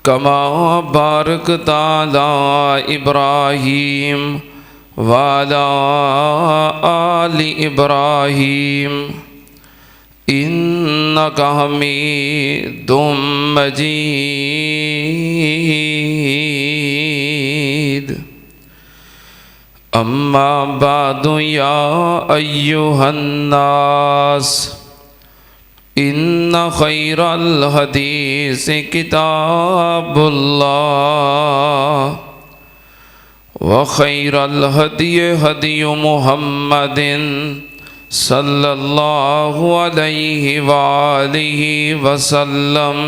कमा बारकता अला इब्राहीम वाला आलि इब्राहीम इन्नका हमीदुम मजीद। अम्मा बादु या अय्युहन्नास इन्ना खैरल हदीस किताबुल्लाह व खैरल हदी हदी मुहम्मदिन सल्लल्लाहु अलैहि वालिहि वसल्लम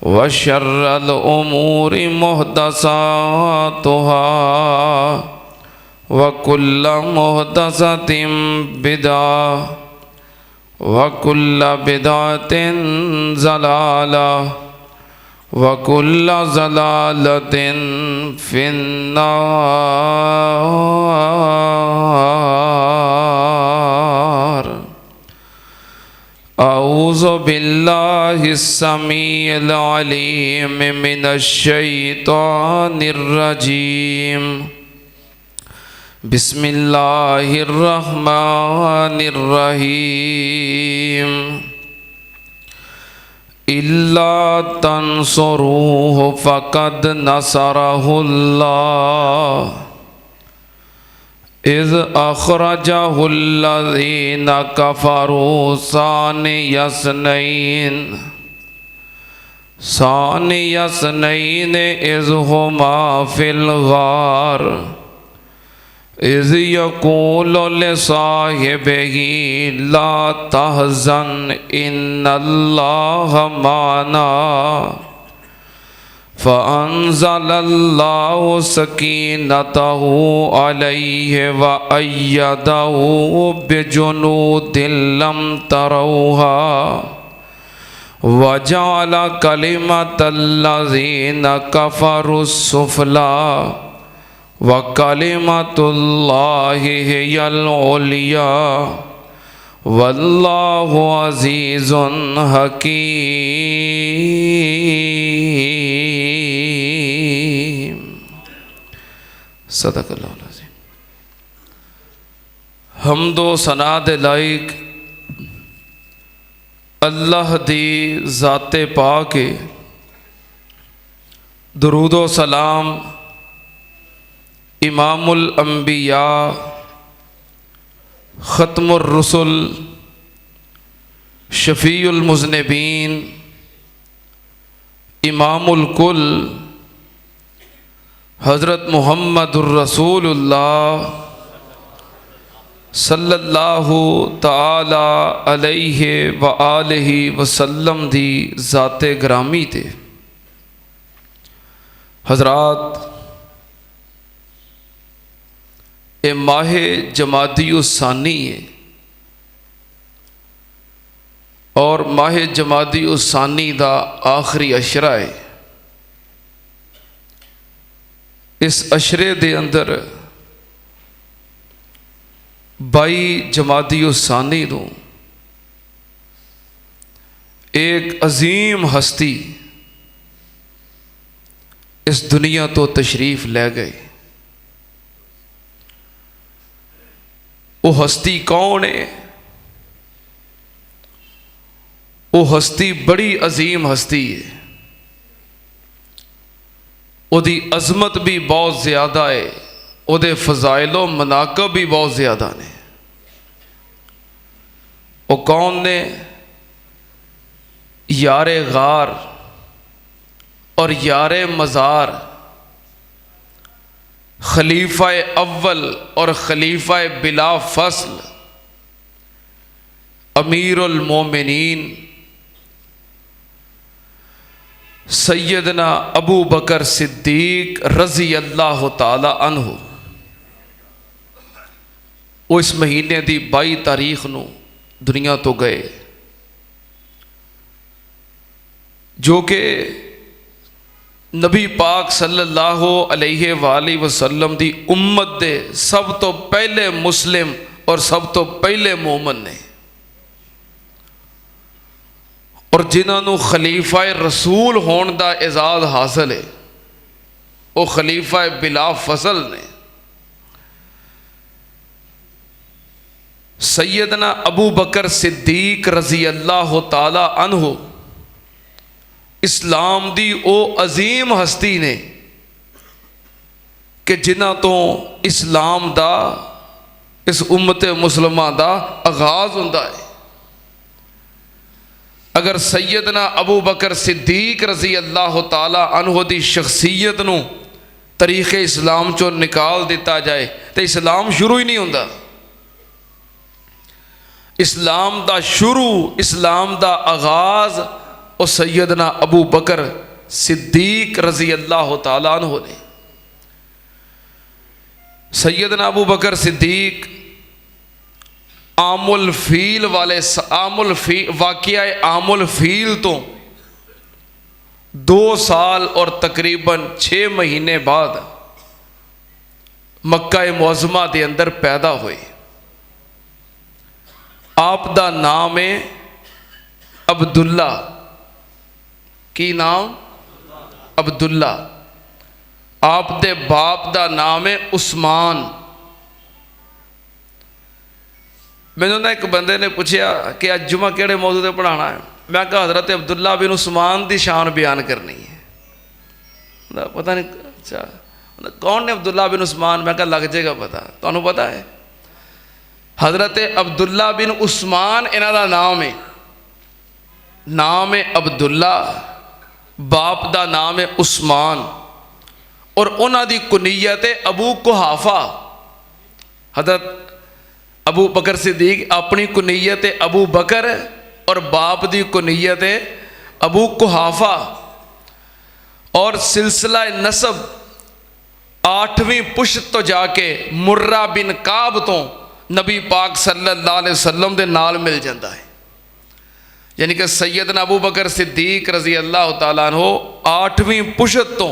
व शर्रल उमूरि मुहदसातुहा व कुल्ल मुहदसतिन बिदअह व कुल्ल बिदअतिन ज़लाला व कुल्ल ज़लालतिन फिन्नार। औज़ु बिल्लाहिस समीइल अलीम मिनश शैतानिर रजीम। बिस्मिल्लाहिर्रहमानिर्रहीम। इल्ला तंसुरूहु फ़क़द नसरहुल्लाह इज़ अख़रजहुल्लज़ीना कफ़रू सानियस्नैन इज़ हुमा फ़िल ग़ार इज़ यक़ूलु लिसाहिबिही ला तहज़न इन्नल्लाहा माना फ़अंज़लल्लाहु सकीनतहु अलैहि व अय्यदहु बिजुनूदिन लम तरौहा व जअल कलिमतल्लज़ीना कफ़रुस्सुफ़ला व कलिमतुल्लाहि हियल उलिया वल्लाहु अज़ीज़ुन हकीम। सदक़ल्लाहुल अज़ीम। हम्दो सना दे लायक अल्लाह दी ज़ाते पाक है। दुरूदो सलाम इमामुल अंबिया ख़त्मुर रुसुल शफ़ीउल मुज़निबीन इमामुल कुल हज़रत मुहम्मदुर रसूलुल्लाह सल्लल्लाहु ताला अलैहि व आलिहि वसल्लम दी ज़ाते ग्रामी थे। हज़रात, ए माहे जमादी-उस-सानी है और माहे जमादी-उस-सानी दा आखिरी अशरा है। इस अशरे दे अंदर 22 जमादी-उस-सानी नूं एक अजीम हस्ती इस दुनिया तो तशरीफ ले गए। वो हस्ती कौन है? वो हस्ती बड़ी अजीम हस्ती है। उहदी अजमत भी बहुत ज़्यादा है, उहदे फ़ज़ाइलो मनाक़ब भी बहुत ज़्यादा ने। वो कौन ने? यारे गार और यारे मज़ार, खलीफा अव्वल और खलीफा बिला फसल अमीरुल मोमिनीन सैयदना अबू बकर सिद्दीक रज़ी अल्लाह ताला अन्हु। वो इस महीने की 22 तारीख नूं दुनिया तो गए, जो कि नबी पाक सल्लल्लाहु अलैहि वाली वसल्लम दी उम्मत दे सब तो पहले मुस्लिम और सब तो पहले मोमन ने। और जिन्होंने खलीफा रसूल होने का एजाज़ हासिल है वो खलीफा बिला फसल ने। सैयदना अबू बकर सिद्दीक रजी अल्लाह तआला अन्हु इस्लाम दी ओ अजीम हस्ती ने कि जिन्हां तो इस्लाम दा इस उम्मत मुसलमान दा आगाज़ हुंदा है। अगर सैयदना अबू बकर सिद्दीक रजी अल्लाह तआला अन्हु दी शख्सियत नूं तरीक़े इस्लाम चों निकाल दिता जाए तो इस्लाम शुरू ही नहीं हुंदा। इस्लाम दा शुरू, इस्लाम दा आगाज़ और सैयदना अबू बकर सिद्दीक रजी अल्लाह तआला अन्हु ने। सैयदना अबू बकर सिद्दीक आमुल फील वाले वाक़िया आमुल फील तो 2 साल और तकरीबन 6 महीने बाद मक्का मुअज़्ज़मा के अंदर पैदा हुए। आप दा नाम है अब्दुल्ला। की नाम? अब्दुल्ला। आप दे बाप दा नाम है उस्मान। मैंने ना एक बंदे ने पूछा कि अज जुमा केड़े मौजू पर पढ़ाना है। मैं कहा हज़रत अब्दुल्ला बिन उस्मान की शान बयान करनी है। पता नहीं अच्छा कौन ने अब्दुल्ला बिन उस्मान? मैं कहा लग जाएगा पता। तुहानू पता है हज़रत अब्दुल्ला बिन उस्मान इन्हां दा नाम है। नाम है अब्दुल्ला, बाप दा नाम है उस्मान और उन्हां दी कुनीयत है अबू कुहाफा। हज़रत अबू बकर सिद्दीक अपनी कुनीयत है अबू बकर और बाप दी कुनीयत है अबू कुहाफा। और सिलसिला नसब 8वीं पुश्त तो जाके मुर्रा बिन काब तो नबी पाक सल्लल्लाहु अलैहि वसल्लम दे नाल मिल जाता है। यानी कि सैयदना अबू बकर सिद्दीक रजी अल्लाह तआला अन्हु 8वीं पुश्त तो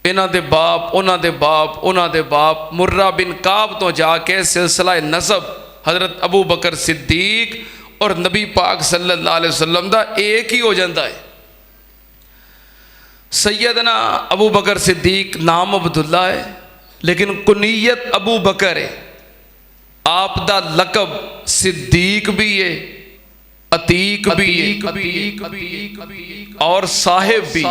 इन्हां दे बाप उन्हां दे बाप उन्हां दे बाप मुर्रा बिन काब तो जाके सिलसिला नसब हज़रत अबू बकर सिद्दीक और नबी पाक सल्लल्लाहु अलैहि वसल्लम दा एक ही हो जाता है। सैयदना अबू बकर सिद्दीक नाम अब्दुल्ला है लेकिन कुनीयत अबू बकर है। आप दा लकब सिद्दीक भी है, अतीक भी है और साहिब भी।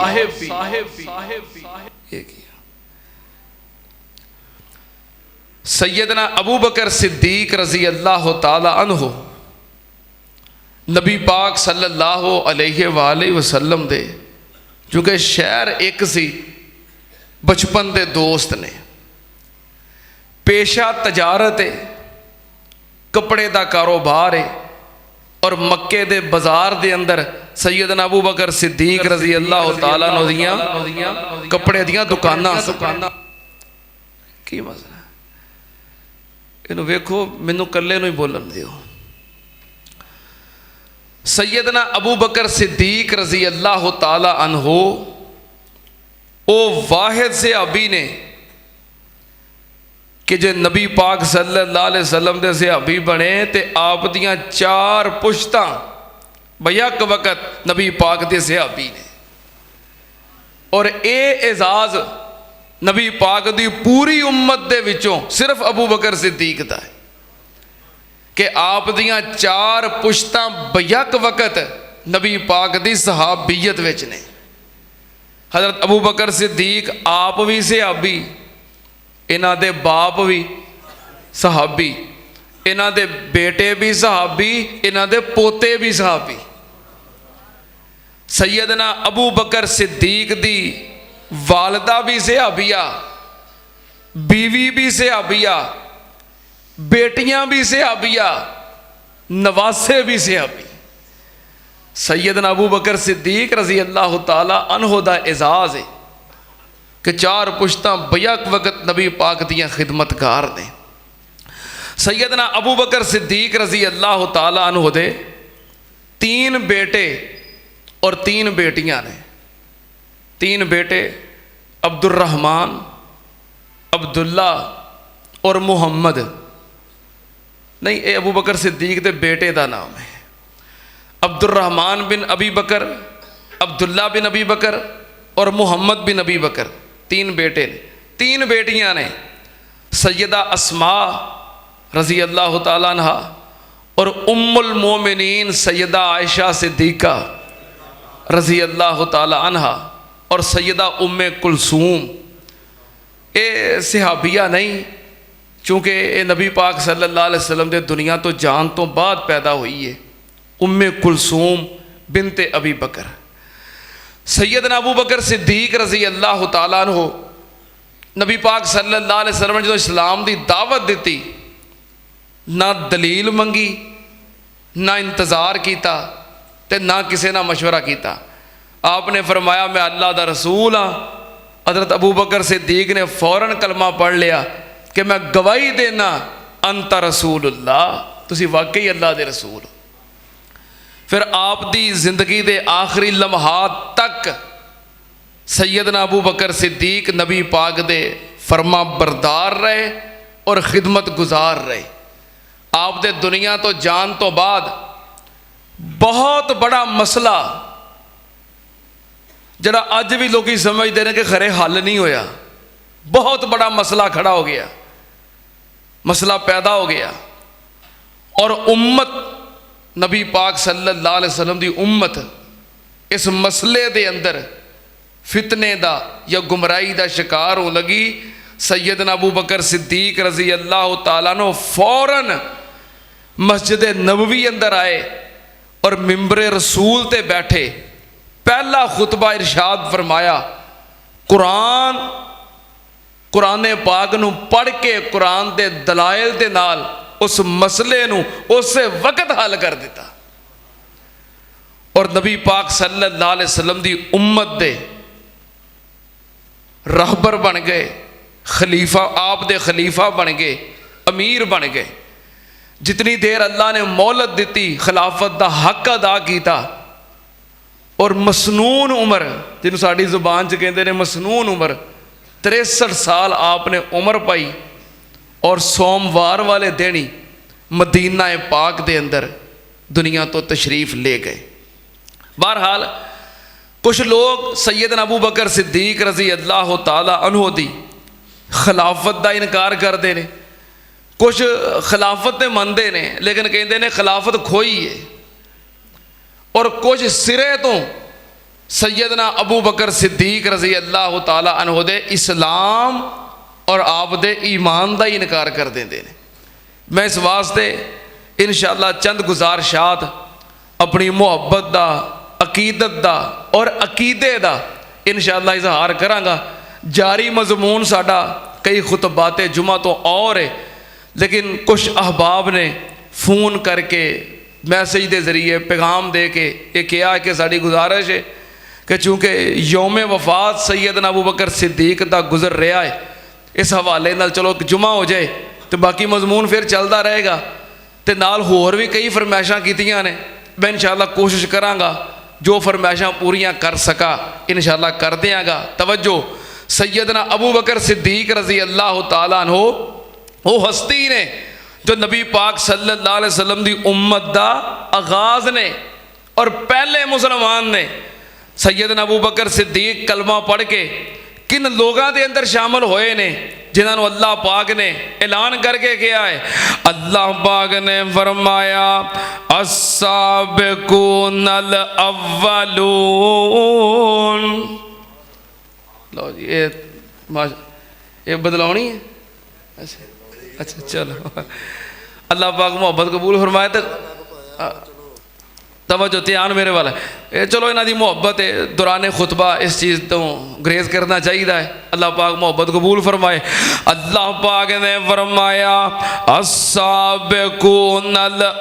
सैयदना अबू बकर सिद्दीक रजी अल्लाह तआला अन्हु नबी पाक सल्लल्लाहु अलैहि वसल्लम दे चूँकि शहर एक सी, बचपन के दोस्त ने, पेशा तजारत है, कपड़े का कारोबार है और मक्के दे बाजार दे अंदर सैयदना अबू बकर सिद्दीक रजी अल्लाह तआला अन्हु दियां कपड़े दियां दुकानां। की मसला इनू वेखो, मैनू कल्ले नूं ही बोलन दिओ। सैयदना अबू बकर सिद्दीक रजी अल्लाह तआला अन्हु ओ वाहिद सहाबी ने कि जे नबी पाक सल्लल्लाहु अलैहि वसल्लम दे सहाबी बने तो आप दियां 4 पुश्तां बैक वक़्त नबी पाक दे सहाबी ने। और ये एजाज़ नबी पाक दी पूरी उम्मत दे विचों सिर्फ अबू बकर सिद्दीक दा है कि आप दियां 4 पुश्तां बैक वक़्त नबी पाक दी सहाबियत विच ने। हज़रत अबू बकर सिद्दीक आप भी सहाबी, इन्हां दे बाप भी सहाबी, इन्हां दे बेटे भी सहाबी, इन्हां दे पोते भी सहाबी। सैयदना अबू बकर सिद्दीक दी वालदा भी सहाबिया, बीवी भी सहाबिया, बेटियां भी सहाबिया, नवासे भी सहाबी। सैयदना अबू बकर सिद्दीक रजी अल्लाह तआला अन्हु दा एजाज़ है कि 4 पुश्तां बैक वक़्त नबी पाक दियां खिदमतगार ने। सैयदना अबू बकर सिद्दीक रजी अल्लाह तआला अन्हु दे 3 बेटे और 3 बेटियां ने। 3 बेटे अब्दुर्रहमान, अब्दुल्ला और मुहम्मद। नहीं, ये अबू बकर सिद्दीक दे बेटे का नाम है। अब्दुर्रहमान बिन अबी बकर, अब्दुल्ला बिन अबी बकर और मोहम्मद बिन अबी बकर, 3 बेटे ने। 3 बेटियां ने, सैयदा अस्मा रज़ी अल्लाह ताला अन्हा और उम्मुल मोमिनीन सैयदा आयशा सिद्दीक़ा रज़ी अल्लाह ताला अन्हा और सैयदा उम्मे कुलसूम। ये सहाबिया नहीं, चूँकि ये नबी पाक सल्लल्लाहु अलैहि वसल्लम दे दुनिया तो जान तो बाद पैदा हुई है। उम्मे कुलसूम बिनते अबी बकर, सैयदना अबू बकर सिद्दीक रज़ी अल्लाह ताला अन्हु, नबी पाक सल्लल्लाहु अलैहि वसल्लम ने जो इस्लाम की दावत दी, ना दलील मंगी, ना इंतज़ार किया, ते ना किसी ना मशवरा किया। आपने फरमाया मैं अल्लाह दा रसूल हाँ। हज़रत अबू बकर सिद्दीक ने फौरन कलमा पढ़ लिया कि मैं गवाही देना अंता रसूलुल्लाह, तुसी वाकई अल्लाह दे रसूल। फिर आप दी जिंदगी दे आखिरी लम्हात तक सैयदना अबू बकर सिद्दीक नबी पाक दे फरमा बरदार रहे और खिदमत गुजार रहे। आप दे दुनिया तो जान तो बाद बहुत बड़ा मसला जड़ा अज भी लोग समझते हैं कि खरे हल नहीं होया, बहुत बड़ा मसला खड़ा हो गया, मसला पैदा हो गया और उम्मत नबी पाक सल्लल्लाहु अलैहि वसल्लम दी उम्मत इस मसले दे अंदर फितने दा या गुमराही दा शिकार हो लगी। सैयदना अबू बकर सिद्दीक रज़ी अल्लाह ताला अन्हु फौरन मस्जिद नबवी अंदर आए और मिंबरे रसूल ते बैठे। पहला खुतबा इरशाद फरमाया, कुरान पाक नू पढ़ के कुरान के दलाइल दे नाल उस मसले नू उस वक्त हल कर दिता और नबी पाक सल्लल्लाहु अलैहि वसल्लम दी उम्मत दे रहबर बन गए, खलीफा, आप दे खलीफा बन गए, अमीर बन गए। जितनी देर अल्लाह ने मोहलत दी खिलाफत का हक अदा किया और मसनून उम्र, जिन्होंने साड़ी जुबान च कहते हैं मसनून उम्र, 63 साल आपने उम्र पाई और सोमवार वाले दिन ही मदीना पाक दे अंदर दुनिया तो तशरीफ ले गए। बहरहाल कुछ लोग सैयदना अबू बकर सिद्दीक रज़ी अल्लाह ताला अन्हु दी खिलाफत का इनकार करते हैं, कुछ खिलाफत ने मनते हैं लेकिन कहते हैं खिलाफत खोई है, और कुछ सिरे तो सैयदना अबू बकर सिद्दीक रज़ी अल्लाह ताला अन्हु दे इस्लाम और आप दे ईमान का ही इनकार कर देंगे हैं। मैं इस वास्ते इंशाअल्लाह चंद गुजारिशात अपनी मुहब्बत का, अकीदत का और अकीदे का इंशाअल्लाह इजहार करांगा। जारी मजमून साडा कई खुतबात जुमा तो और है, लेकिन कुछ अहबाब ने फ़ोन करके मैसेज के जरिए पैगाम दे के ये कहा कि साड़ी गुजारिश है कि चूँकि यौम वफात सैयदना अबू बकर सिद्दीक का गुजर रहा है, इस हवाले नाल चलो जुमा हो जाए तो बाकी मजमून फिर चलता रहेगा, तो नाल होर भी कई फरमाइशां कीतियां ने। मैं इंशाअल्लाह कोशिश करांगा जो फरमाइशां पूरियां कर सका इंशाअल्लाह कर देंगा। तवज्जो, सैयदना अबू बकर सिद्दीक रज़ी अल्लाह ताला अन्हु वो हस्ती ने जो नबी पाक सल्लल्लाहु अलैहि वसल्लम दी उम्मत दा आगाज़ ने और पहले मुसलमान ने। सैयदना अबू बकर सिद्दीक कलमा पढ़ के किन लोगों के अंदर शामिल होए ने जिन्होंने अल्लाह पाक ने ऐलान करके किया है। अल्लाह पाक ने फरमाया अस्साबिकूनल अव्वलून। लो जी ये बदलावनी है। अच्छा अच्छा चलो, अल्लाह पाक मोहब्बत कबूल फरमाए। तो तवज्जो ध्यान मेरे वाला है, चलो इन्हों की मुहब्बत है, दौरान खुतबा इस चीज़ तो ग्रेज करना चाहिए है। अल्लाह पाक मोहब्बत कबूल फरमाए। अल्लाह पाक ने फरमाया अस्साबिकूनल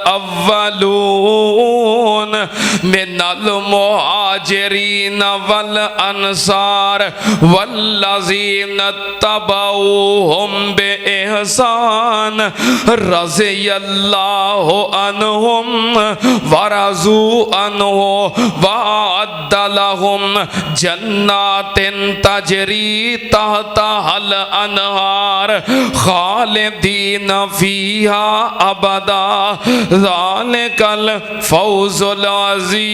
अव्वलून मिनल मुहाजिरीन वल अंसार वल्लज़ीना तबऊहुम बिइहसान रज़ियल्लाहु अन्हुम वरज़ू अन्हु वअद्द लहुम जन्नातिन तजरी तहतहल अनहार खालिदीन फीहा अबदा ज़ालिकल फौज़ुल अज़ीम।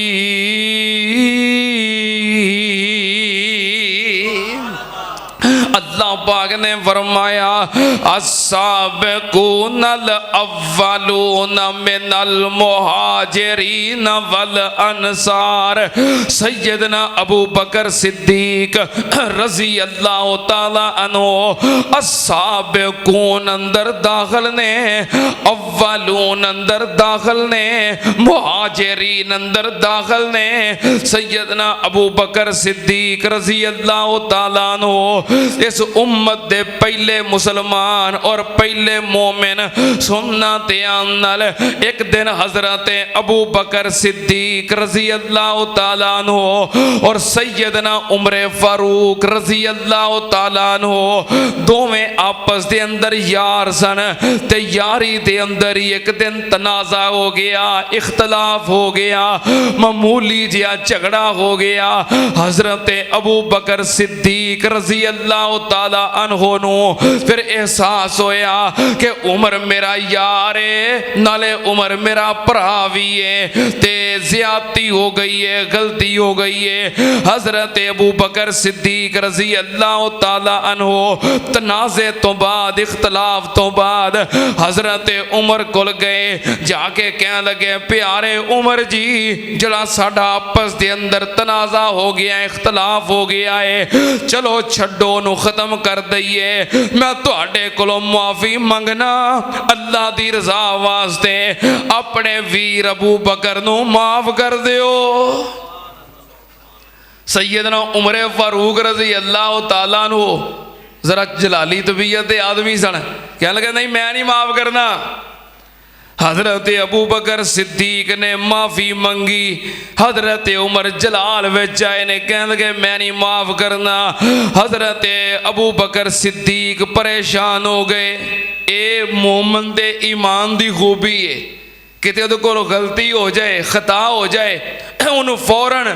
अल्लाह पाक ने फरमाया अस्साबिकूनल अव्वलून मिनल मुहाजिरीन वल अंसार। सैयदना अबू बकर सिद्दीक रज़ी अल्लाह ताला अन्हु अस्साबिकून अंदर दाखिल ने, अव्वलून अंदर दाखिल ने, मुहाजिरीन अंदर दाखिल ने। सैयदना अबू बकर सिद्दीक रज़ी अल्लाह ताला अन्हु इस उम्मत दे पहले मुसलमान और पहले मोमिन। सुनना ध्यान नाल, एक दिन हजरत अबू बकर सिद्दीक रज़ी अल्लाह ताला अन्हु और सैयदना उमर फारूक रज़ी अल्लाह ताला अन्हु दोवें आपस दे अंदर यार सन ते यारी दे अंदर ही एक दिन तनाज़ा हो गया, इख्तलाफ हो गया, मामूली जिहा झगड़ा हो गया। हजरत अबू बकर सिद्दीक रज़ी अल्लाह ताला अन्हो नू फिर एहसास होया कि उमर मेरा यार है, नाले उमर मेरा भरा भी है, ते ज़्यादती हो गई है, गलती हो गई है। हजरत अबू बकर सिद्दीक रज़ी अल्लाह ताला अन्हो तनाज़े तो बाद, इख्तलाफ तो बाद हजरत उमर कोल गए, जाके कहने लगे प्यारे उमर जी जड़ा साडा आपस दे अंदर तनाज़ा हो गया, इख्तलाफ हो गया है, चलो छड्डो नू खत्म कर दईए। मैं तुहाडे कोलों माफ़ी मंगना अल्लाह दी रज़ा वास्ते, अपने वीर अबू बकर नू माफ़ कर दियो। सैयदना उमर फारूक रज़ी अल्लाह ताला अन्हु जरा जलाली तबीयत दे आदमी सन, कहने लगे नहीं मैं नहीं माफ़ करना। हजरत अबू बकर सिद्दीक ने माफ़ी मंगी, हजरत उमर जलाल विच आए ने, कहने लगे मैं नहीं माफ़ करना। हजरत अबू बकर सिद्दीक परेशान हो गए। ये मोमन दे ईमान दी खूबी है, किते उहदे कोलों गलती हो जाए, खता हो जाए, उन्होंने फौरन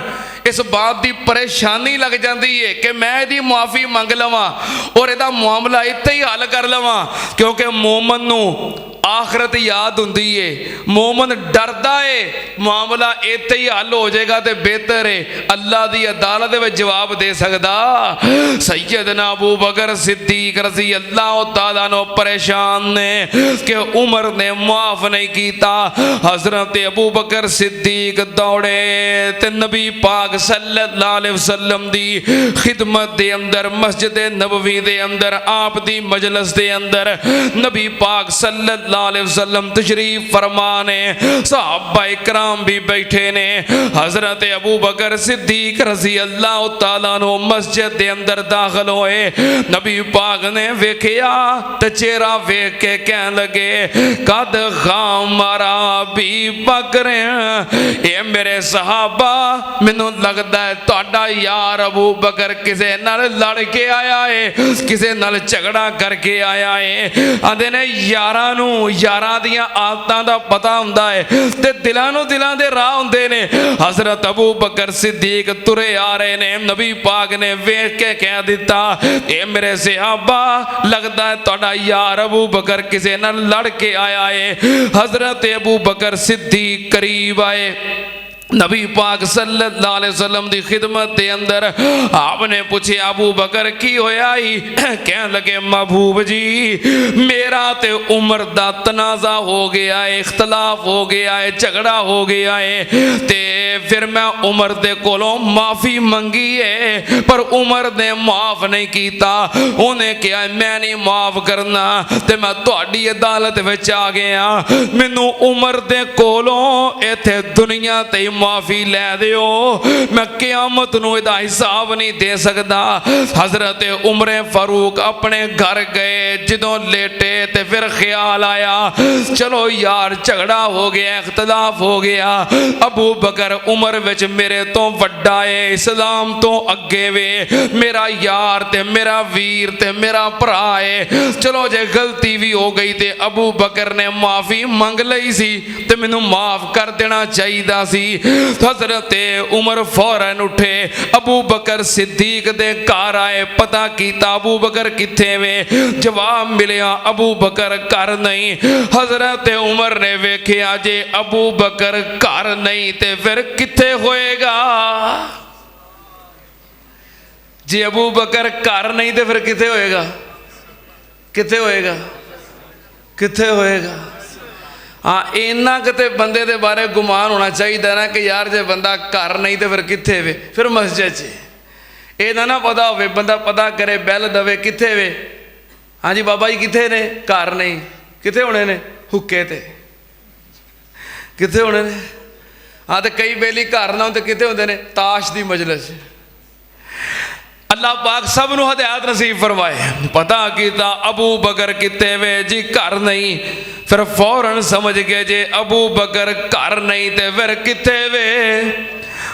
इस बात की परेशानी लग जाती है कि मैं इसकी माफ़ी मंग लवां और इसका मामला इत्थे ही हल कर लवां, क्योंकि मोमन नू आखरत याद हुंदी है, मोमन डरदा है मामला इत्थे ही हल हो जाएगा तो बेहतर है, अल्लाह की अदालत में जवाब दे सकदा। सैयदना अबू बकर सिद्दीक रज़ी अल्लाह ताला अन्हु परेशान ने कि उमर ने माफ़ नहीं किया। हजरत अबू बकर सिद्दीक दौड़े ते नबी पाक सल्लल्लाहु अलैहि वसल्लम दी खिदमत दे अंदर, मस्जिद नबवी दे अंदर, आप दी मजलिस दे अंदर नबी पाक सल्लल्लाहु अलैहि वसल्लम तशरीफ फरमाने, सहाबा इकराम भी बैठे ने। हजरत अबू बकर सिद्दीक रज़ी अल्लाह ताला अन्हु मस्जिद दे अंदर दाखिल होए, नबी पाक ने वेखिया ते चेहरा वेख के कहने लगे कद खामरा भी बकर, ये मेरे सहाबा मैनू लगता है तुहाडा यार अबू बकर किसे नाल लड़ के आया है, किसे नाल झगड़ा करके आया है। आंदे ने यारां नू यारां दियां आदतां दा पता हुंदा है ते दिलां नू दिलां दे राह हुंदे ने। हजरत अबू बकर सिद्दीक तुरे आ रहे ने, नबी पाक ने वेख के कह दिता ए मेरे सहाबा लगता है तुहाडा यार अबू बकर किसे नाल लड़ के आया है। हजरत अबू बकर सिद्दीक करीब आए, नबी पाक सल्लल्लाहु अलैहि वसल्लम दी खिदमत दे अंदर आपने पूछे अबू बकर की होया ही? कहने लगे महबूब जी मेरा ते उमर दा तनाज़ा हो गया है, इख्तलाफ हो गया है, झगड़ा हो गया है, ते फिर मैं उमर दे कोलों माफ़ी मंगी है पर उमर ने माफ़ नहीं किया। उन्हें कहा मैं नहीं माफ़ करना ते मैं तुहाडी अदालत विच आ गया, मैनू उमर दे कोलों इत्थे दुनिया ते माफ़ी लै दिओ, मैं क़यामत नूं इहदा हिसाब नहीं दे सकदा। हजरत उमर फारूक अपने घर गए, जदों लेटे ते फिर ख्याल आया चलो यार झगड़ा हो गया, इख्तलाफ हो गया, अबू बकर उमर विच मेरे तो वड्डा है, इस्लाम तो अगे वे, मेरा यार ते मेरा वीर ते मेरा भरा है, चलो जे गलती भी हो गई ते अबू बकर ने माफ़ी मंग लई सी ते मैनू माफ़ कर देना चाहिदा सी। हजरत उमर फौरन उठे, अबू बकर सिद्दीक दे घर आए, पता कीता अबू बकर किथे वे, जवाब मिलिया अबू बकर घर नहीं। हजरत उमर ने वेखिया जे अबू बकर घर नहीं ते फिर किथे होएगा, जे अबू बकर घर नहीं तो फिर किथे होएगा, किथे होएगा, किथे होएगा। हाँ, इन्ना किते बंदे दे बारे गुमान होना चाहिए ना कि यार जे बंदा घर नहीं तो फिर किथे वे, फिर मस्जिद च। ये ना पता हो, बंदा पता करे बैल दवे किथे वे, हाँ जी बाबा जी किथे ने, घर नहीं, किथे होने ने, हुक्के ते किथे होने ने। हाँ, तो कई बेली घर ना होते किथे होंदे ने, ताश दी मजलिस। अल्लाह पाक सब नूं हदायत नसीब फरमाए। पता कीता अबू बकर किते वे जी, घर नहीं। फिर फौरन समझ गए जे अबू बकर घर नहीं ते फिर किते वे,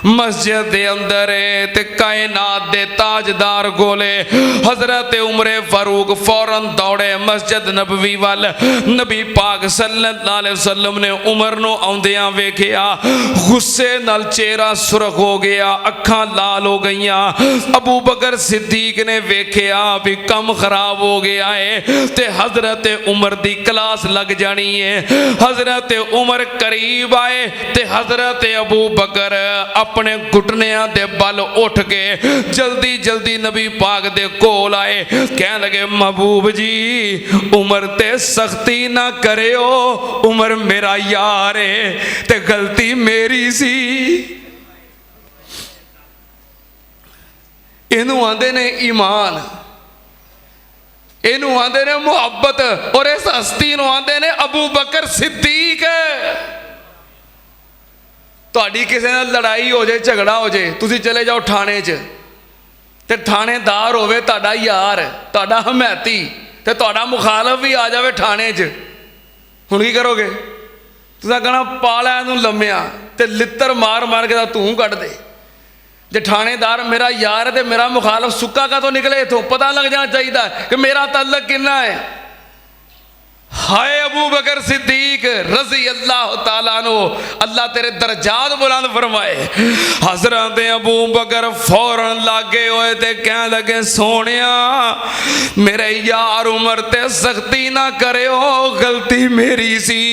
मस्जिद दे अंदर ते कायनात दे ताजदार गोले हजरत उमर फारूक फौरन दौड़े मस्जिद नबवी वाल। नबी पाक सल्लल्लाहु अलैहि वसल्लम ने उमर नूं आउंदियां वेखिया, गुस्से नाल चेहरा सुरख हो गया, अखां लाल हो गईयां। अबू बकर सिद्दीक ने वेखिया भी कम खराब हो गया है ते हजरत उमर दी क्लास लग जानी है। हजरत उमर करीब आए ते हजरत अबू बकर अपने घुटनियां दे बल उठ के जल्दी जल्दी नबी पाक दे कोल आए, कहने लगे महबूब जी उमर ते सख्ती ना करियो, उमर मेरा यार है ते गलती मेरी सी। इनू आंदे ने ईमान, इनू आंदे ने मुहब्बत, और इस हस्ती नू आंदे ने अबू बकर सिद्दीक। तुहाडी किसी नाल लड़ाई हो जाए, झगड़ा हो जाए, तुसी चले जाओ थाने च ते थानेदार होवे तुहाडा यार, तुहाडा हमायती, ते तुहाडा मुखालफ भी आ जावे थाने च, हुण की करोगे? तुसां कहना पाला इहनूं लम्मिया ते लित्तर मार मार के तूं कढ दे। जे थानेदार मेरा यार है तो मेरा मुखालफ सुक्का का तो निकले, इथों पता लग जाना चाहिए कि मेरा तल्लक किन्ना है। हाय अबू बकर सिद्दीक रजी अल्लाह तआला अन्हु, अल्लाह तेरे दरजात बुलंद फरमाए। हजरत अबू बकर फौरन लागे होए ते कहने लगे सोनिया मेरे यार उमर ते सख्ती ना करियो, गलती मेरी सी,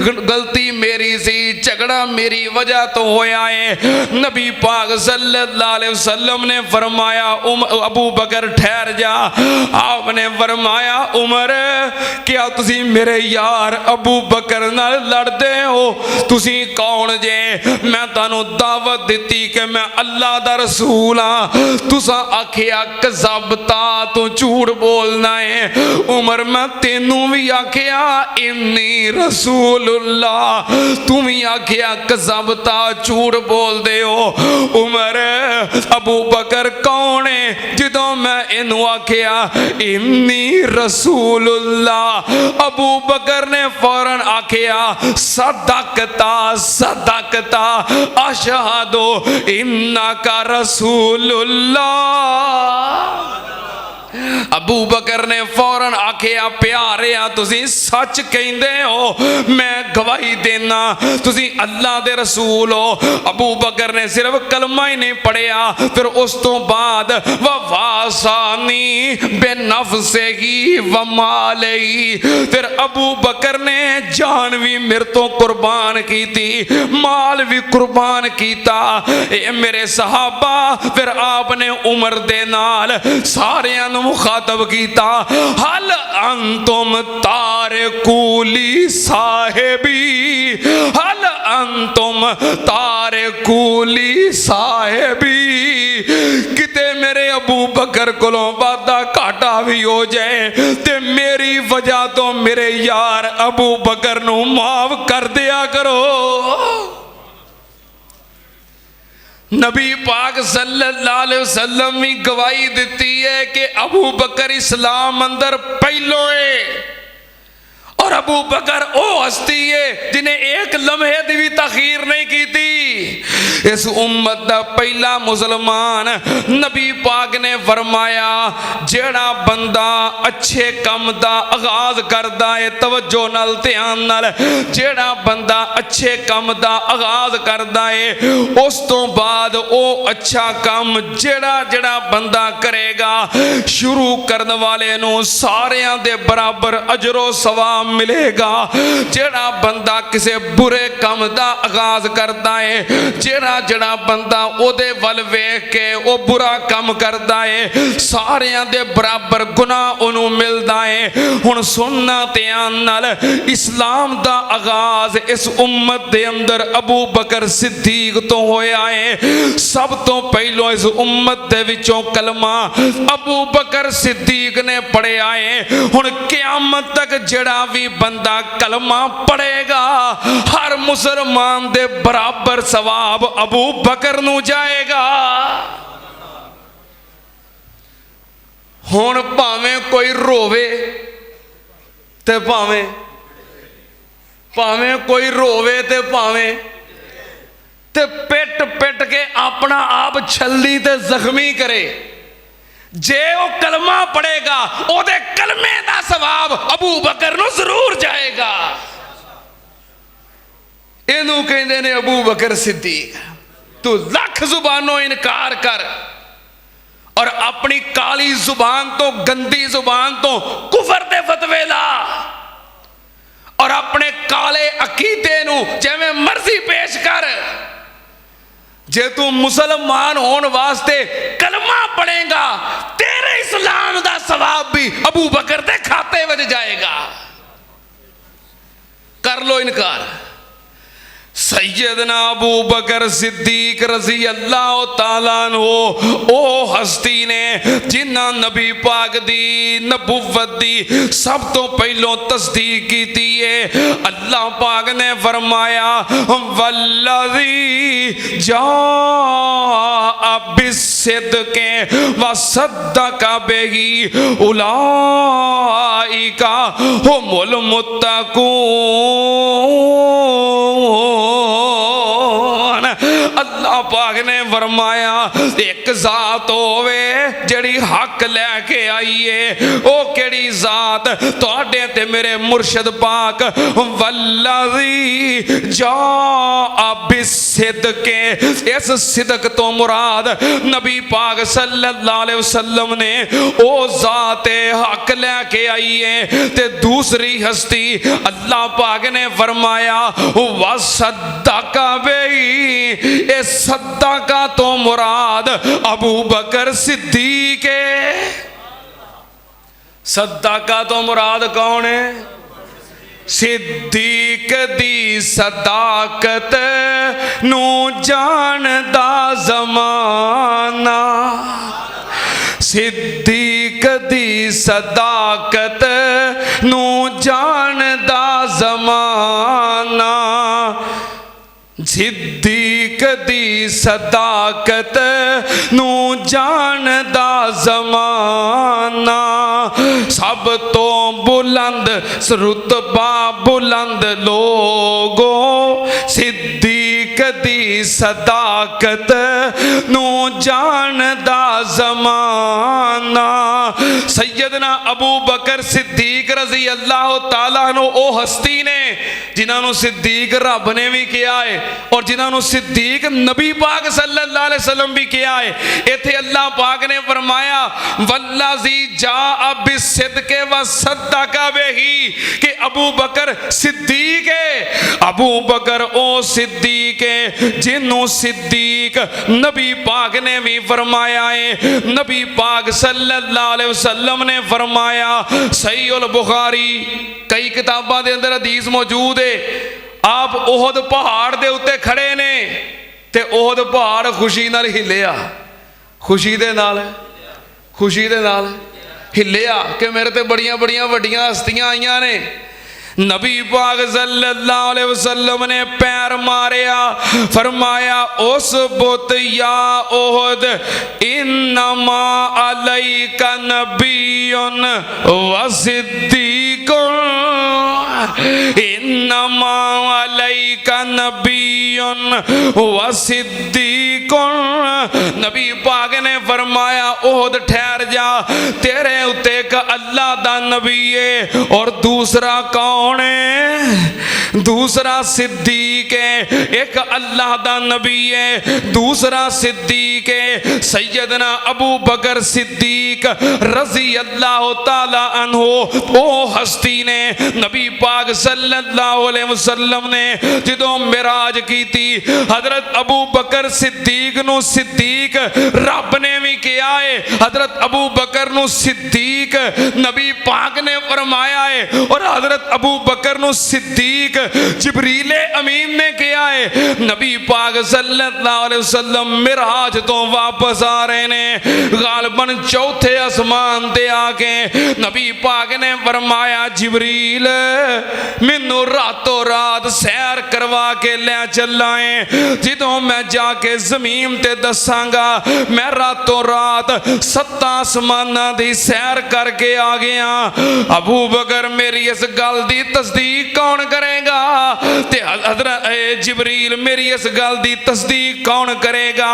गलती मेरी सी, झगड़ा मेरी वजह तो होया है। नबी पाक सल्लल्लाहु अलैहि वसल्लम ने फरमाया अबू बकर ठहर जा। आपने फरमाया उमर क्या तुसी मेरे यार अबू बकर नाल लड़दे हो? तुसी कौन जे? मैं तानू दावत दिती कि मैं अल्लाह दा रसूल हाँ, तुसा आखिया कज़ाबता तू झूठ बोलना है। उमर मैं तेनू भी आखिया इन्नी रसूलुल्लाह, तू भी आखिया कज़ाबता झूठ बोल दे हो। उमर अबू बकर कौन है जिदों मैं इनू आखिया इन्नी रसूलुल्लाह, अबू बकर ने फौरन आखिया सदकता सदकता अशहदु इन्नका रसूलुल्लाह। अबू बकर ने फौरन आखिया प्यारिया तुसी सच कहंदे हो, मैं गवाही देना तुसी अल्लाह दे रसूल हो। अबू बकर ने सिर्फ कलमा ही नहीं पढ़िया, फिर उस तो बाद ववासानी बेनफ्सिही व मालिही, फिर अबू बकर ने जान भी मेरे तो कुर्बान की थी, माल भी कुर्बान कीता। ए मेरे सहाबा फिर आपने उमर दे नाल सारियां नूं मुखातब कीता, हल अंतुम तारिकूली साहिबी, हल अंतुम तारिकूली साहिबी। किते मेरे अबू बकर कोलों वादा घाटा भी हो जाए ते मेरी वजह तो मेरे यार अबू बकर नूं माफ कर दिया करो। नबी पाक सल्लल्लाहु अलैहि वसल्लम भी गवाही दी है कि अबू बकर इस्लाम अंदर पहलो है और अबू बकर ओ हस्ती है जिन्हें एक लम्हे दी भी तखीर नहीं की थी। इस उम्मत दा पहला मुसलमान नबी पाक ने फरमाया जेड़ा बंदा अच्छे काम दा आगाज करदा है, तवज्जो नाल ध्यान नाल, जेड़ा बंदा अच्छे काम दा आगाज करदा है उस तो बाद ओ अच्छा काम जेड़ा जेड़ा बंदा करेगा शुरू करने वाले नू सारियां दे बराबर अजरो सवाब मिलेगा। जेड़ा बंदा किसी बुरे काम दा आगाज करदा है, जेड़ा जेड़ा बंदा ओदे वल वेख के ओ बुरा काम करदा है सारियां दे बराबर गुनाह ओनू मिलदा है। हुण सुनना ध्यान नाल, इस्लाम दा आगाज इस उम्मत दे अंदर अबू बकर सिद्दीक तो होया है। सब तो पहलो इस उम्मत दे विचों कलमा अबू बकर सिद्दीक ने पढ़िया है। हुण क़यामत तक जेड़ा भी बंदा कलमा पढ़ेगा हर मुसलमान दे बराबर सवाब अबू बकर नू जाएगा। हुण भावें कोई रोवे ते भावें कोई रोवे ते भावें ते पिट पिट के अपना आप छल्ली ते जख्मी करे, जे वो कलमा पढ़ेगा ओदे कलमे दा सवाब अबू बकर नू जरूर जाएगा। इनू कहंदे ने अबू बकर सिद्दीक। तू लख जुबानों इनकार कर और अपनी काली जुबान तो गंदी जुबान तो कुफर दे फतवे ला और अपने काले अकीदे नू जिवें मर्जी पेश कर। जे तू मुसलमान होने वास्ते कलमा पढ़ेगा तेरे इस्लाम दा सवाब भी अबू बकर दे खाते में जाएगा। कर लो इनकार। सैयदना अबू बकर सिद्दीक रजी अल्लाह ताला अन्हु ओ हस्ती ने जिन्ना नबी पाक दी नबुव्वत दी सब तो पहलों तस्दीक की है। अल्लाह पाक ने फरमाया वल्लज़ी जाअ बिस्सिद्क़ि व सद्दक़ बिही उलाइका हुमुल मुत्तक़ून। अल्लाह पाक ने फरमाया एक जात होवे जड़ी हक लैके आई है। ओ केड़ी जात? तुहाडे ते मेरे मुर्शद पाक वल्लज़ी जाअ बिस्सिद्क़ि, इस सिदक तो मुराद नबी पाक सल्लल्लाहु अलैहि वसल्लम ने ओ जात हक लैके आई है। ते दूसरी हस्ती अल्लाह पाक ने फरमाया व सद्दक़ बिही, इस सद्दक़ा तो मुराद अबू बकर सिद्दीक है। सद्दक़ा तो मुराद कौन है? सिद्दीक दी सदाकत नू जानदा ज़माना, सिद्दीक दी सदाकत नू जानदा ज़माना, सिद्दीक दी सदाकत नू जानदा ज़माना। सब तो बुलंद रुतबा बुलंद लोगो सिद्दीक दी सदाकत नू जानदा ज़माना। सैयदना अबू बकर सिद्दीक रजी अल्लाह ताला अन्हु ओ हस्ती ने जिन्होंने सिद्दीक रब ने भी किया है और जिन्होंने सिद्दीक नबी पाक सल्लल्लाहु अलैहि वसल्लम भी किया है। इथे अल्लाह पाक ने फरमाया वल्लज़ी जाअ बिस्सिद्क़ि व सद्दक़ बिही कि अबू बकर सिद्दीक है। अबू बकर ओ सिद्दीक है जिन्हों सिद्दीक नबी पाक ने भी फरमाया है। नबी पाक सल्लल्लाहु अलैहि वसल्लम ने फरमाया, सहीहुल बुखारी कई किताबां दे अंदर हदीस मौजूद है। आप ओहद पहाड़ दे उत्ते खड़े ने ते ओहद पहाड़ खुशी नाल हिलिया, खुशी दे नाल हिलिया कि मेरे ते बड़ियां बड़ियां वड्डियां हस्तियां आईयां ने नबी पाक सल्लल्लाहु अलैहि वसल्लम ने पैर मारिया, फरमाया उस बुत या ओहद इन्नमा अलैका नबियुन व सिद्दीकुन, इन्नमा अलैका नबियुन व सिद्दीकुन। नबी पाक ने फरमाया ओहद ठहर जा, तेरे उत्ते एक अल्लाह दा नबी है और दूसरा कौन है? दूसरा सिद्दीक है। एक अल्लाह दा नबी है, दूसरा सिद्दीक है। सैयदना अबू बकर सिद्दीक रजी अल्लाह ताला अन्हो, ओ हस्ती ने नबी पाक सल्लल्लाहु अलैहि वसल्लम ने जदों मिराज की थी, हजरत अबू बकर सिद्दीक नु सिद्दीक रब ने भी किया है, हजरत अबू बकर नु सिद्दीक नबी पाक ने फरमाया है, और हजरत अबू बकर नु सिद्दीक जिब्रील अमीन ने किया है। नबी पाक सल्लल्लाहु अलैहि वसल्लम मिराज तो वापस आ रहे ने, गालबन चौथे आसमान ते आके नबी पाक ने फरमाया जिब्रील मैनू रातों रात सैर करवा के ले चला है, जिदों मैं जाके जमीन ते दसांगा मैं रातों रात 7 आसमानां दी सैर करके आ गया। अबू बकर मेरी इस गल दी तस्दीक कौन करेगा? ते हजरत जिब्रील मेरी इस गल दी तस्दीक कौन करेगा?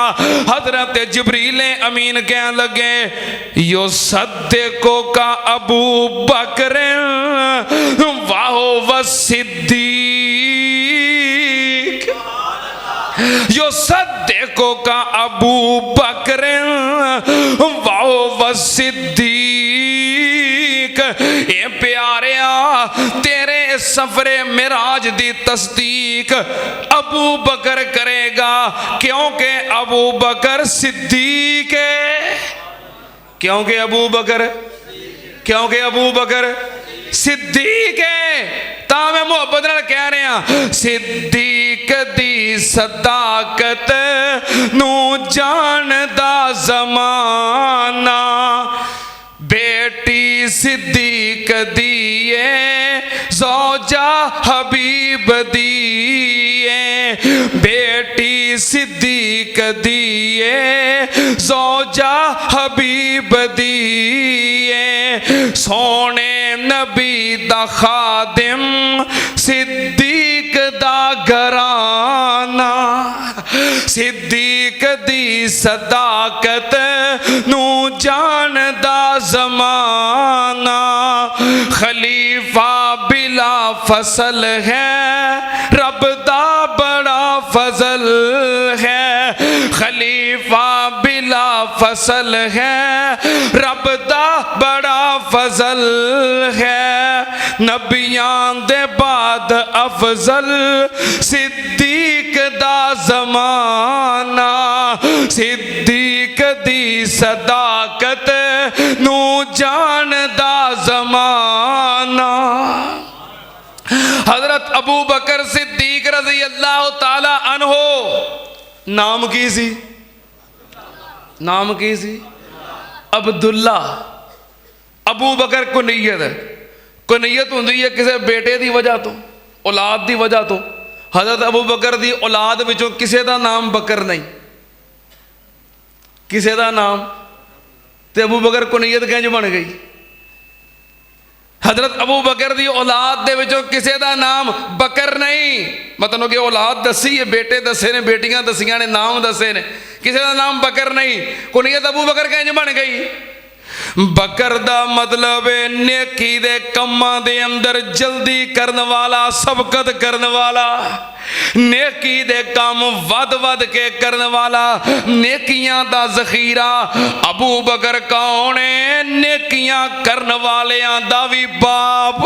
हजरत जिब्रील अमीन कहने लगे यो सद्दिको का अबू बकर वाहो व सिद्दीक, यो सद्दिको का अबू बकर वाहो व सिद्दीक। ए प्यारिया तेरे सफरे मिराज दी तस्दीक अबू बकर करेगा, क्योंकि अबू बकर सिद्दीक है। क्योंकि अबू बकर, क्योंकि अबू बकर सिद्दीक है। तां मोहब्बत नाल कह रहे हैं सिद्दीक दी सदाकत नू जानदा जमाना, बेटी सिद्दीक दिए ज़ौजा हबीब दिए, बेटी सिद्दीक दिए ज़ौजा हबीब दिए, सोने नबी दा खादिम सिद्दीक दा घराना, सिद्दीक दी सदाकत नू जानदा जमाना, खलीफा बिला फसल है रब दा बड़ा फजल है, खलीफा बिला फसल है रब दा बड़ा फजल है, नबियां दे बाद अफजल सिद्दीक दा जमाना, सिद्दीक दी सदाकत नू जानदा जमाना। हजरत अबू बकर सिद्दीक रज़ी अल्लाह ताला अन्हो नाम की सी? नाम की सी? अब्दुल्ला। अबू बकर कुनीयत है, कुनीयत हुंदी है किसी बेटे की वजह तो, औलाद की वजह तो। हजरत अबू बकर की औलाद विचों किसी का नाम बकर नहीं, किसी का नाम, तो अबू बकर कुनीयत किंज बन गई? हजरत अबू बकर की औलाद दे विचों किसी का नाम बकर नहीं, मतलब कि औलाद दसी है, बेटे दसे ने, बेटियां दसियां ने, नाम दसे ने, किसी का नाम बकर नहीं, कुनीयत अबू बकर किंज बन गई? बकर दा मतलब है नेकी दे कम्मां दे अंदर जल्दी करने वाला, सबकत करने वाला, नेकी दे काम वध वध के करने वाला, नेकियां दा जखीरा। अबू बकर कौन है? नेकियां करने वालियां दा भी बाप,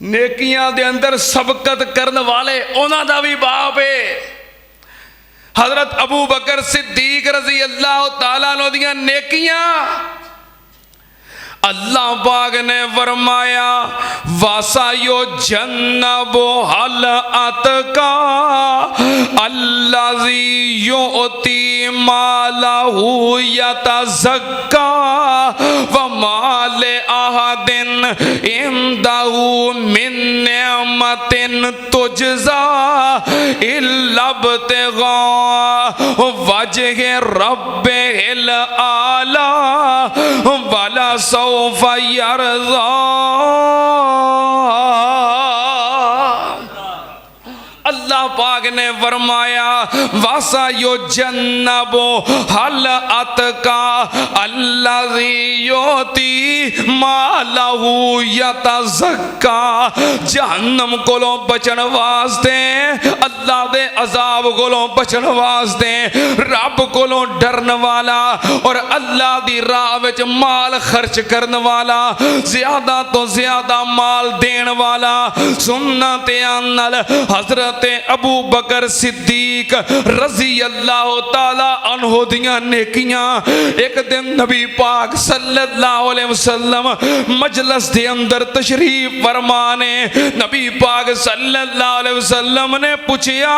नेकियां दे अंदर सबकत करने वाले उन्हां दा भी बाप है। हजरत अबू बकर सिद्दीक रजी अल्लाह ताला अन्हु दियां नेकियां अल्लाह पाक ने फरमाया वासा यो जन्नबो हल अतका अल्लाज़ी युती मालहू यतज़क्का व माल अहदिन इंदहू मिन निअमतिन तुजज़ा इल्ला इब्तिगा वजह रब्बिल आला वला सौफा यरज़ा। अल्लाह पाक ने फरमाया वासा यो जन्नबो हल अतका अल्लाज़ी योती मालहू यतज़क्का। जहन्नम कोलों बचन वास्ते, अल्लाह दे अजाब कोलों बचन वास्ते, रब कोलों डरन वाला और अल्लाह दी राह विच माल खर्च करन वाला, ज्यादा तो ज्यादा माल देन वाला, सुन्ना ते नाल हजरत अबू बकर सिद्दीक रजी अल्लाह ताला अन्हु दियां नेकियां। एक दिन नबी पाक सल्लल्लाहु अलैहि वसल्लम मजलिस दे अंदर तशरीफ फरमाने, नबी पाक सल्लल्लाहु अलैहि वसल्लम ने पूछया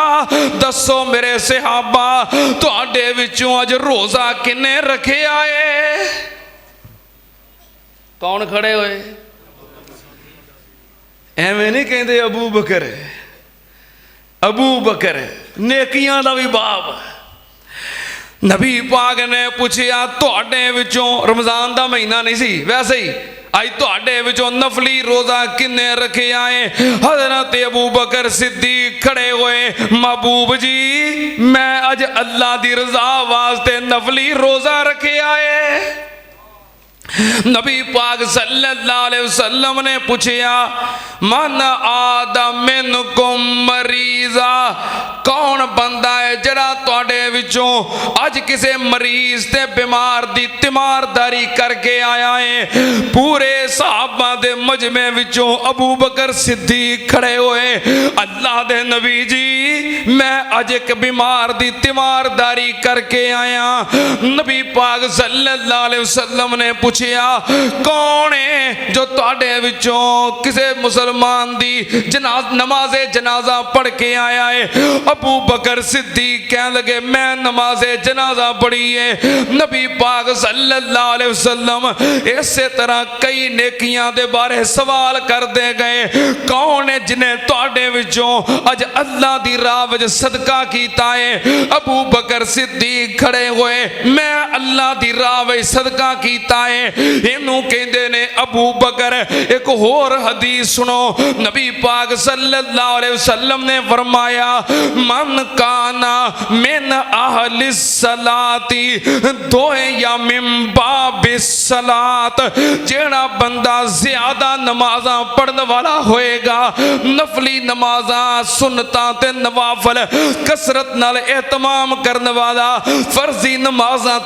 दसो मेरे सहाबा तुहाडे विचों अज रोजा किन्ने रखिया है? कौन खड़े होए? एवें नहीं कहते अबू बकर, अबू बकर नेकियां दा भी बाप। नबी पाक ने पूछया तुहाडे विचों रमजान दा महीना नहीं सी वैसे ही अज तुहाडे विचों नफली रोजा किन्ने रखे आए? हजरत अबू बकर सिद्दीक खड़े हुए, महबूब जी मैं अज अल्लाह दी रजा वास्ते नफली रोजा रखे आए। नबी पाक सल्लल्लाहु अलैहि वसल्लम ने पूछया मन आदमिनकुम मरीजा, कौन बंदा है जड़ा तुहाडे विचों अज किसे मरीज ते बीमार दी तीमारदारी करके आया है? पूरे सहाबा दे मजमे विचों अबू बकर सिद्दीक खड़े हुए, अल्लाह दे नबी जी मैं अज एक बीमार दी तीमारदारी करके आया। नबी पाक सल्लल्लाहु अलैहि वसल्लम ने पूछया कौन है जो तुहाडे विचों किसे मुसलमान दी नमाज़े जनाजा पढ़ के आया है? अबू बकर सिद्दीक कहने लगे मैं नमाज़े जनाजा पढ़ी है। नबी पाक सल्लल्लाहु अलैहि वसल्लम इसे तरह कई नेकियां दे बारे सवाल करते गए, कौन है जिन्हें तुहाडे विचों अज अल्लाह दी राह विच सदका कीता है? अबू बकर सिद्दीक खड़े हुए, मैं अल्लाह दी राह विच सदका कीता है। इनू कहंदे ने अबू बकर। एक होर हदीस सुनो, नबी पाक सल्लल्लाहु अलैहि वसल्लम ने फरमाया मन काना मिन अहलिस सलाती दोए या मिन बाबिस सलात, जेड़ा बंदा ज्यादा नमाज़ां पढ़ने वाला होएगा, नफली नमाज़ां सुन्नतां ते नवाफल कसरत नाल एहतमाम करने वाला, फर्जी नमाज़ां